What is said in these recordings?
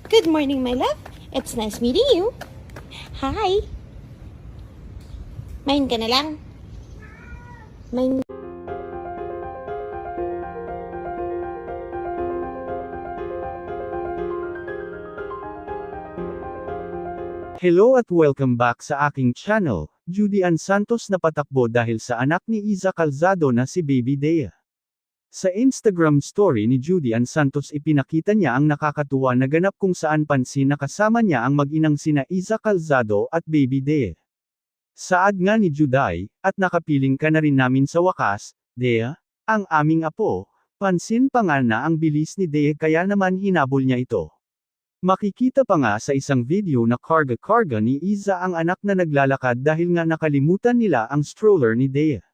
Good morning, my love. It's nice meeting you. Hi. Main ka na lang. Main. Hello at welcome back sa aking channel. Judy Ann Santos napatakbo dahil sa anak ni Iza Calzado na si Baby Dea. Sa Instagram story ni Judy Ann Santos ipinakita niya ang nakakatuwa na ganap kung saan pansin na kasama niya ang mag-inang sina Iza Calzado at Baby Dea. Saad nga ni Juday, at nakapiling ka na rin namin sa wakas, Dea, ang aming apo. Pansin pa nga na ang bilis ni Dea kaya naman hinabol niya ito. Makikita pa nga sa isang video na karga-karga ni Iza ang anak na naglalakad dahil nga nakalimutan nila ang stroller ni Dea.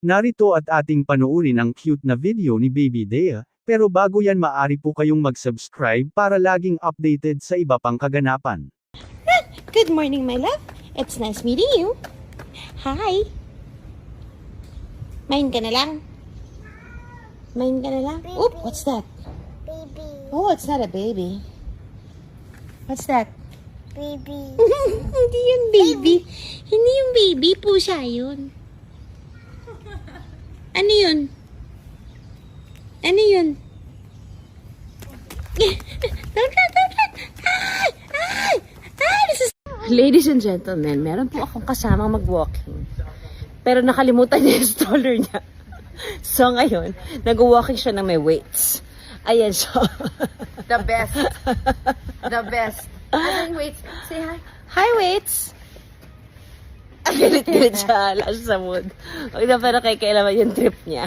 Narito at ating panoorin ang cute na video ni Baby Dea, pero bago yan maaari po kayong mag-subscribe para laging updated sa iba pang kaganapan. Good morning, my love. It's nice meeting you. Hi. Main ka na lang. Main ka na lang. Oop, what's that? Baby. Oh, it's not a baby. What's that? Baby. Hindi yung baby. Hindi yung baby. Pusa yun. Ano yun? Ano yun? Ladies and gentlemen, meron po akong kasamang mag-walking. Pero nakalimutan niya yung stroller niya. So ngayon, nag-walking siya ng may weights. Ayan siya. The best. The best. Ano yung weights? Say hi. Hi, weights! Galit-galit siya. Wala siya sa mood. Huwag na pero kay kailaman yung trip niya.